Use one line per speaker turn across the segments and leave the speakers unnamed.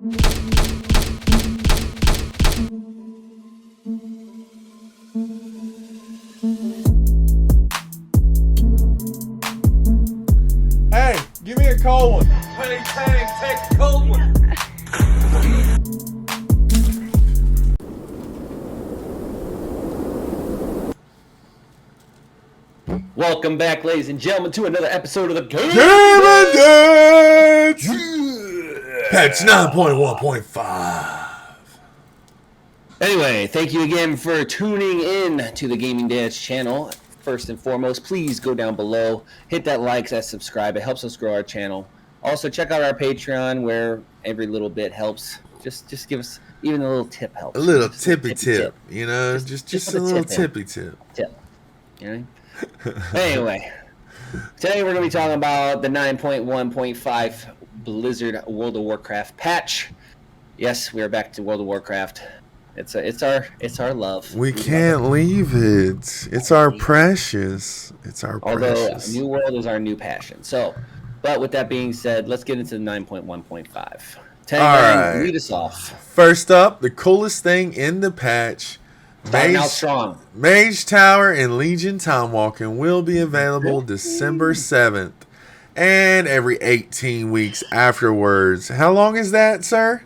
Hey, give me a cold one.
Hey, Tang, take a cold one.
Welcome back, ladies and gentlemen, to another episode of the Game
Patch 9.1.5.
Anyway, thank you again for tuning in to the Gaming Dance channel. First and foremost, please go down below, hit that like, that subscribe. It helps us grow our channel. Also, check out our Patreon, where every little bit helps. Just give us, even a little tip helps.
A little
just
tippy tip, you know, just a little tippy tip.
You know? Anyway, today we're going to be talking about the 9.1.5 Blizzard World of Warcraft patch. Yes, we are back to World of Warcraft. It's our love.
We can't leave it. It's our precious. It's our
Although
precious.
New World is our new passion. So, but with that being said, let's get into the 9.1.5. Tang, lead us off.
First up, the coolest thing in the patch.
Starting out strong.
Mage Tower and Legion Time Walking will be available December 7th and every 18 weeks afterwards. How long is that, sir?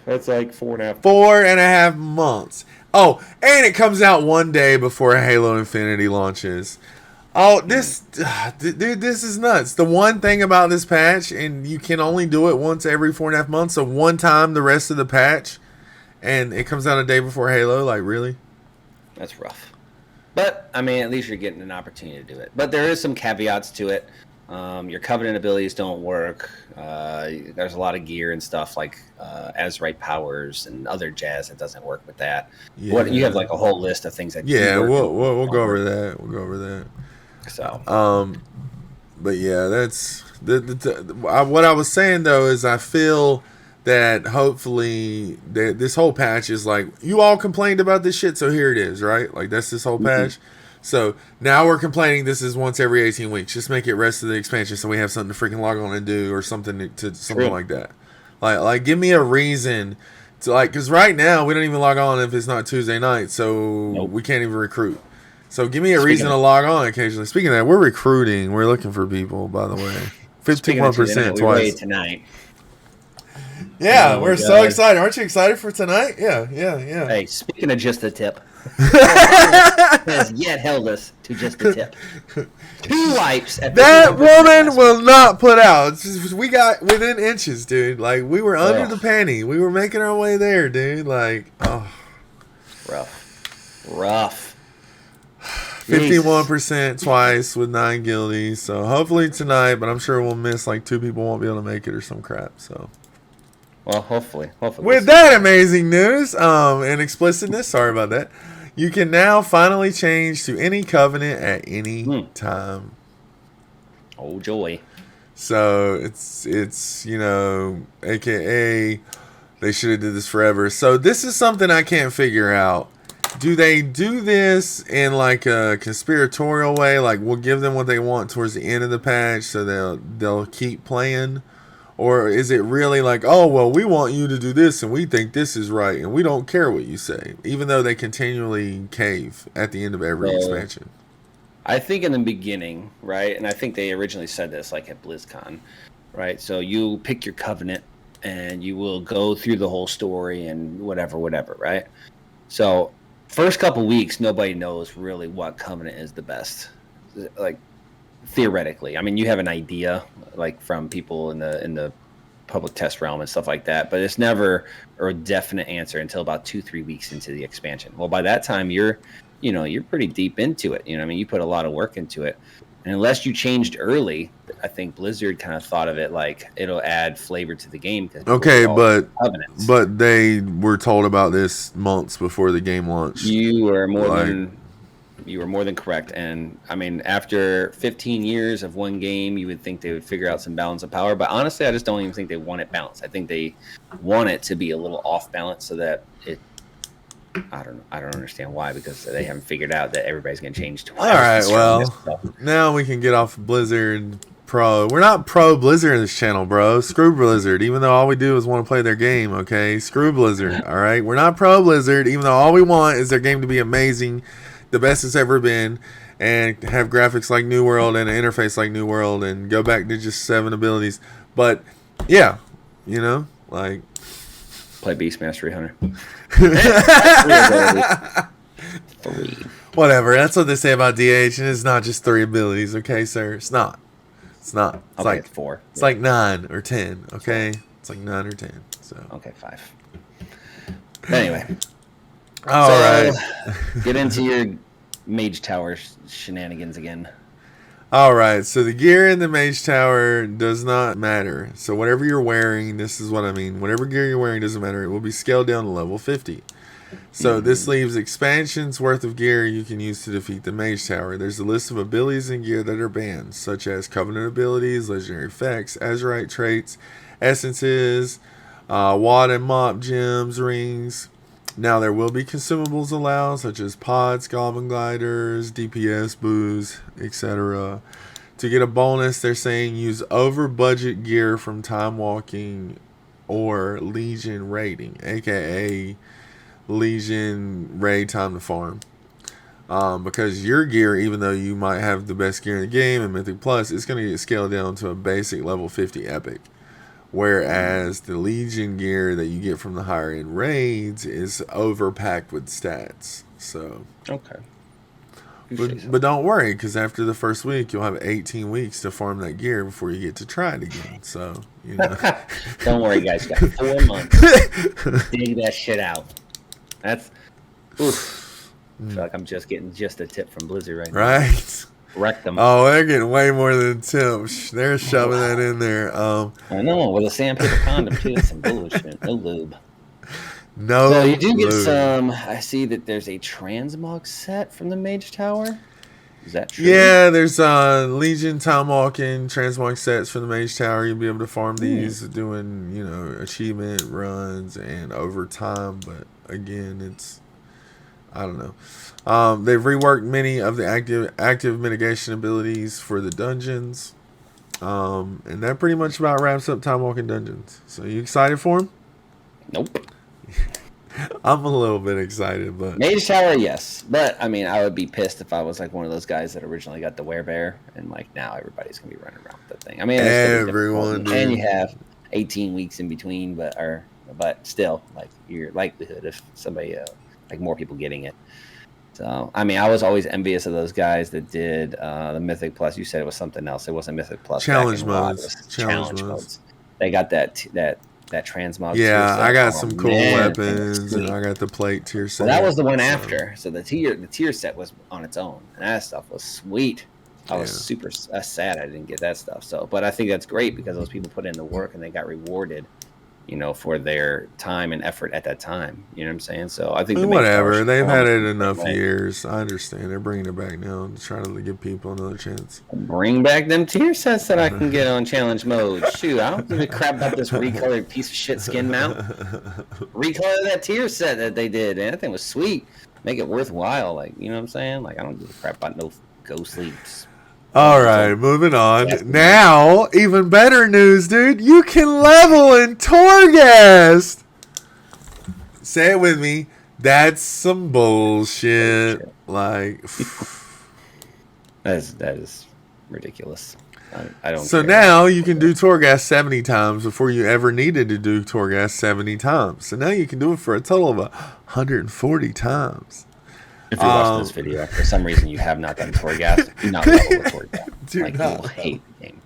That's like 4.5.
4.5 months. Oh, and it comes out one day before Halo Infinity launches. Oh, dude, this is nuts. The one thing about this patch, and you can only do it once every 4.5 months, so one time the rest of the patch, and it comes out a day before Halo. Like, really?
That's rough. But, I mean, at least you're getting an opportunity to do it. But there is some caveats to it. Your Covenant abilities don't work. There's a lot of gear and stuff like Azerite powers and other jazz that doesn't work with that.
Yeah.
You have like a whole list of things that.
Yeah, we'll go over that. We'll go over that.
So.
But yeah, that's what I was saying though is I feel that hopefully this whole patch is like, you all complained about this shit, so here it is, right? Like that's this whole patch. So now we're complaining this is once every 18 weeks. Just make it rest of the expansion so we have something to freaking log on and do or something like that. Like give me a reason to like, because right now we don't even log on if it's not Tuesday night, so we can't even recruit. So give me a reason to log on occasionally. Speaking of that, we're recruiting. We're looking for people, by the way. 51% twice.
Tonight.
Yeah, we're so excited. Aren't you excited for tonight? Yeah.
Hey, speaking of just the tip. Has yet held us to just the tip. 2 wipes.
That woman will not put out. It's just, we got within inches, dude. Like, we were under the panty. We were making our way there, dude. Like, oh.
Rough.
51% twice with 9 guildies. So hopefully tonight, but I'm sure we'll miss like 2 people won't be able to make it or some crap. So.
Well, hopefully.
With that amazing news and explicitness, sorry about that, you can now finally change to any covenant at any time.
Oh, joy.
So it's you know, AKA they should have did this forever. So this is something I can't figure out. Do they do this in like a conspiratorial way? Like we'll give them what they want towards the end of the patch so they'll keep playing? Or is it really like, oh, well, we want you to do this and we think this is right and we don't care what you say, even though they continually cave at the end of every expansion?
I think in the beginning, right, and I think they originally said this like at BlizzCon, right? So you pick your covenant and you will go through the whole story and whatever, right? So first couple weeks, nobody knows really what covenant is the best. Like, theoretically, I mean, you have an idea like from people in the public test realm and stuff like that, but it's never a definite answer until about 2-3 weeks into the expansion. Well, by that time you're pretty deep into it. You know, I mean, you put a lot of work into it, and unless you changed early, I think Blizzard kind of thought of it like it'll add flavor to the game.
Okay, but they were told about this months before the game launched.
You were more than correct. And I mean, after 15 years of one game, you would think they would figure out some balance of power. But honestly, I just don't even think they want it balanced. I think they want it to be a little off balance so that it. I don't understand why, because they haven't figured out that everybody's going to change twice.
All right, well, now we can get off Blizzard pro. We're not pro Blizzard in this channel, bro. Screw Blizzard. Even though all we do is want to play their game, okay? Screw Blizzard. All right. We're not pro Blizzard. Even though all we want is their game to be amazing, the best it's ever been, and have graphics like New World and an interface like New World, and go back to just 7 abilities. But yeah, you know, like
Play Beastmaster 300. 3.
whatever. That's what they say about DH, and it's not just 3 abilities, okay, sir? It's not. It's not. It's
Okay,
like
4.
It's like 9 or 10, okay? It's like 9 or 10. So
Okay, 5. But anyway.
all right.
Get into your Mage Tower shenanigans again.
All right. So the gear in the Mage Tower does not matter. So whatever you're wearing, this is what I mean. Whatever gear you're wearing doesn't matter. It will be scaled down to level 50. So this leaves expansions worth of gear you can use to defeat the Mage Tower. There's a list of abilities and gear that are banned, such as Covenant abilities, legendary effects, Azurite traits, essences, wad and mop gems, rings. Now there will be consumables allowed, such as pods, goblin gliders, DPS booze, etc. To get a bonus, they're saying use over budget gear from time walking or Legion raiding, aka Legion raid time to farm. Because your gear, even though you might have the best gear in the game and Mythic Plus, it's going to get scaled down to a basic level 50 epic. Whereas the Legion gear that you get from the higher end raids is overpacked with stats. So,
Okay.
but don't worry, because after the first week, you'll have 18 weeks to farm that gear before you get to try it again. So, you know.
Don't worry, guys. You got 4 months. Dig that shit out. That's. Oof. I feel like I'm just getting just a tip from Blizzard right now.
Right?
Wreck them.
Oh, they're getting way more than tips. They're shoving that in there.
I know, with a sandpaper condom too. That's some bullshit. No lube.
No.
So you do get
lube.
some. I see that there's a transmog set from the Mage Tower. Is that true?
Yeah, there's Legion time walking transmog sets for the Mage Tower. You'll be able to farm these doing, you know, achievement runs and overtime. But again, it's, I don't know. They've reworked many of the active mitigation abilities for the dungeons. And that pretty much about wraps up Time Walking Dungeons. So you excited for them?
Nope.
I'm a little bit excited, but
Mage Tower, yes. But I mean, I would be pissed if I was like one of those guys that originally got the werebear, and like now everybody's gonna be running around with that thing. I mean, it's gonna be
everyone,
difficult, and you have 18 weeks in between, but still, like your likelihood of somebody like more people getting it. So I mean, I was always envious of those guys that did the Mythic Plus. You said it was something else. It wasn't Mythic Plus.
Challenge
back in WoW. It
modes.
was
Challenge modes.
They got that transmog.
Yeah,
tier
I got
set.
some
Oh,
cool
man,
weapons, and
sweet.
I got the plate tier set.
Well, that was the one after. So the tier set was on its own, and that stuff was sweet. I was super sad I didn't get that stuff. So, but I think that's great because those people put in the work and they got rewarded, you know, for their time and effort at that time. You know what I'm saying? So I think
whatever. They've had it enough years. I understand. They're bringing it back now to try to give people another chance.
Bring back them tier sets that I can get on challenge mode. Shoot, I don't give a crap about this recolored piece of shit skin mount. Recolor that tier set that they did, and that thing was sweet. Make it worthwhile. Like, you know what I'm saying? Like, I don't give a crap about no ghost sleeps.
All right, moving on. Now, even better news, dude. You can level in Torghast. Say it with me. That's some bullshit. Like,
that is ridiculous. I don't.
So
care.
now you can do Torghast 70 times before you ever needed to do Torghast 70 times. So now you can do it for a total of 140 times.
If you're watching this video, for some reason you have not done Torghast, do not level with Torghast.
Do
like,
not
you will hate the game.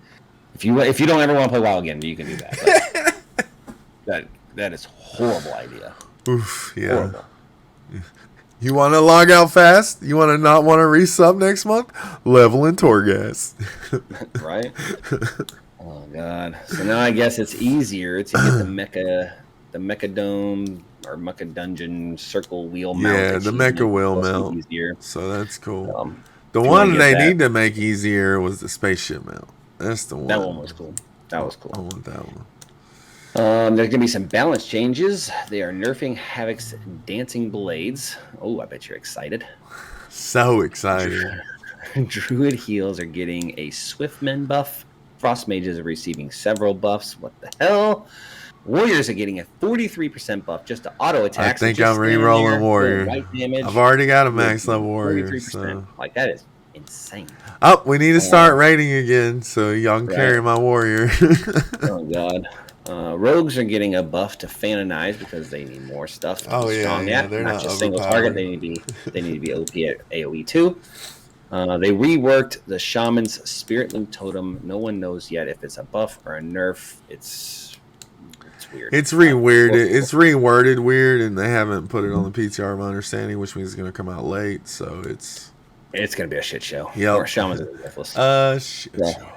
If you don't ever want to play WoW again, you can do that. But that is horrible idea.
Oof, yeah.
Horrible.
You want to log out fast? You want to not want to resub next month? Level in Torghast.
Right? Oh god. So now I guess it's easier to get the Mecha Dome or Mecha Dungeon circle wheel mount.
Yeah, the Mecha wheel mount.
Easier.
So that's cool.
The
one they need to make easier was the spaceship mount. That's the one.
That one was cool. That was cool.
I want that one.
There's going to be some balance changes. They are nerfing Havoc's dancing blades. Oh, I bet you're excited.
So excited.
Druid heals are getting a Swiftman buff Frost mages are receiving several buffs. What the hell? Warriors are getting a 43% buff just to auto attacks.
I think I'm re-rolling Warrior.
White damage.
I've already got a max level Warrior. 43%. So.
Like, that is insane.
Oh, we need to start raiding again so y'all can carry my Warrior.
Oh, God. Rogues are getting a buff to Fanonize because they need more stuff to be strong at.
They're not
just single target. They need to be OP at AoE too. They reworked the Shaman's Spirit Link Totem. No one knows yet if it's a buff or a nerf. It's weird.
It's reworded weird, and they haven't put it on the PTR, my understanding, which means it's going to come out late. So it's
going to be a shit show.
Yeah.
Or Shaman's worthless.
Shit show.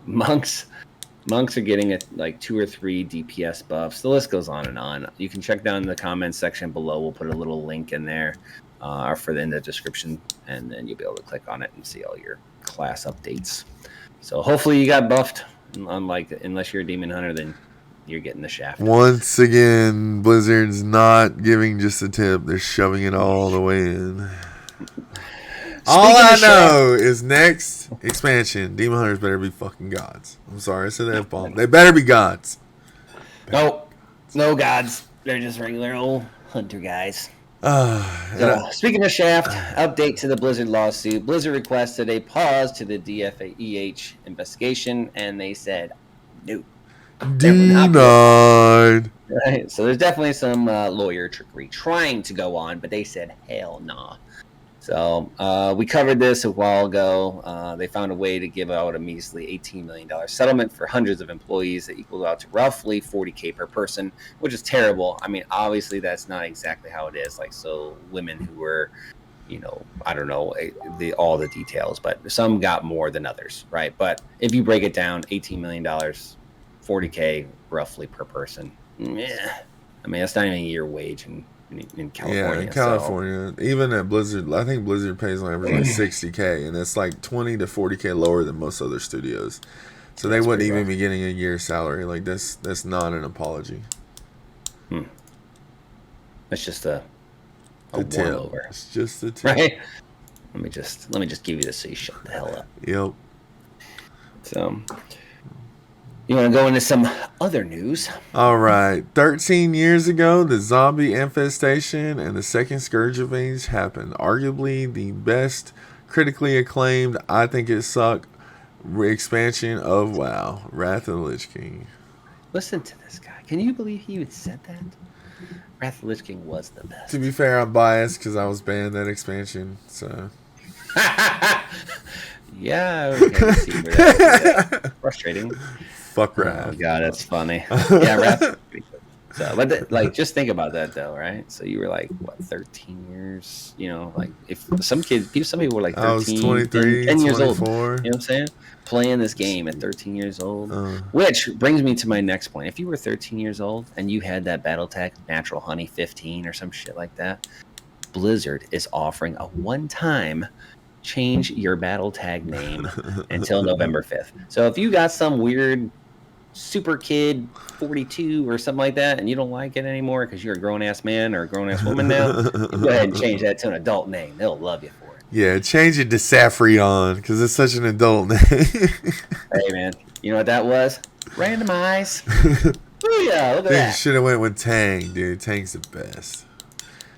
Monks are getting like 2 or 3 DPS buffs. The list goes on and on. You can check down in the comments section below. We'll put a little link in there in the description, and then you'll be able to click on it and see all your class updates. So hopefully you got buffed. Unless you're a demon hunter, then you're getting the shaft.
Once again, Blizzard's not giving just a tip. They're shoving it all the way in. All I know is next expansion, Demon Hunters better be fucking gods. I'm sorry, I said the F-bomb. They better be gods.
No gods. They're just regular old hunter guys. Speaking of Shaft, update to the Blizzard lawsuit. Blizzard requested a pause to the DFEH investigation, and they said no.
Denied.
Right, so there's definitely some lawyer trickery trying to go on, but they said hell nah. So we covered this a while ago. They found a way to give out a measly $18 million settlement for hundreds of employees that equals out to roughly $40K per person, which is terrible. I mean, obviously that's not exactly how it is. Like, so women who were, I don't know all the details, but some got more than others, right? But if you break it down, $18 million, $40K roughly per person. Yeah, I mean that's not even a year wage in California.
Yeah, in California, even at Blizzard, I think Blizzard pays on average like $60K, and it's like $20 to $40K lower than most other studios. So they wouldn't even be getting a year's salary. Like that's not an apology.
It's just a
tip.
over.
It's just a tip.
Right? Let me just give you this so you shut the hell up.
Yep.
So you want to go into some other news?
All right. 13 years ago, the zombie infestation and the second Scourge of Age happened. Arguably the best critically acclaimed, I think it sucked, expansion of WoW, Wrath of the Lich King.
Listen to this guy. Can you believe he even said that? Wrath of the Lich King was the best.
To be fair, I'm biased because I was banned that expansion, so...
Yeah, I can see where that's frustrating.
Fuck Wrath.
Oh god, that's funny. Yeah, Wrath. So, but just think about that though, right? So you were like, what, 13 years? Like if some people were like 13,
I was 23,
10 years
24.
old. You know what I'm saying? Playing this game at 13 years old. Which brings me to my next point. If you were 13 years old and you had that BattleTech Natural Honey 15 or some shit like that, Blizzard is offering a one-time change your battle tag name until November 5th. So if you got some weird super kid 42 or something like that and you don't like it anymore because you're a grown-ass man or a grown-ass woman now, go ahead and change that to an adult name. They'll love you for it.
Yeah, change it to Saffrion because it's such an adult name.
Hey man, you know what that was? Randomize. Yeah, look at that.
You should have went with Tang, dude. Tang's the best.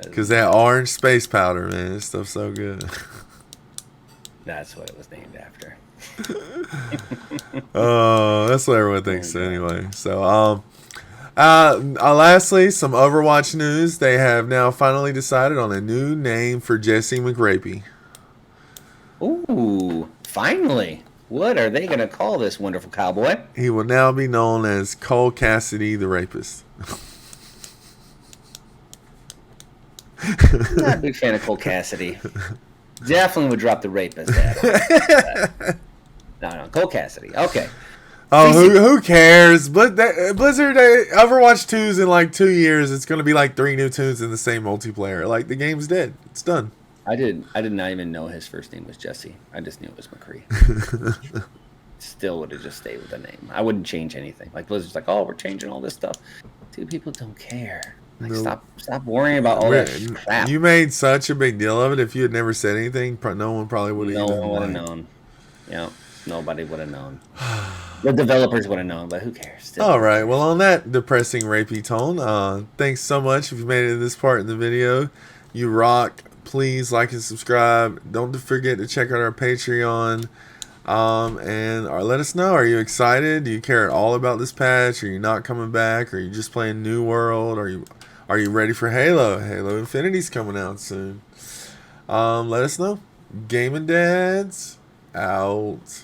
Because that orange space powder, man, this stuff's so good.
That's what it was named after.
Oh, that's what everyone thinks anyway. So, lastly, some Overwatch news. They have now finally decided on a new name for Jesse McRapey.
Ooh, finally. What are they going to call this wonderful cowboy?
He will now be known as Cole Cassidy the Rapist.
I'm not a big fan of Cole Cassidy. Definitely would drop the rapist. No, Cole Cassidy. Okay.
Oh, who cares? Blizzard Overwatch 2's in like 2 years. It's going to be like 3 new tunes in the same multiplayer. Like the game's dead. It's done.
I did not even know his first name was Jesse. I just knew it was McCree. Still would have just stayed with the name. I wouldn't change anything. Like Blizzard's like, oh, we're changing all this stuff. Dude, people don't care. Like,
nope.
Stop worrying about all that crap.
You made such a big deal of it. If you had never said anything, no one probably would have
known. Yeah, nobody would have known. The developers would have known, but who cares? Still,
All right. Well, on that depressing, rapey tone, thanks so much if you made it to this part in the video. You rock. Please like and subscribe. Don't forget to check out our Patreon. And let us know. Are you excited? Do you care at all about this patch? Are you not coming back? Are you just playing New World? Are you ready for Halo? Halo Infinity's coming out soon. Let us know. Gaming Dads out.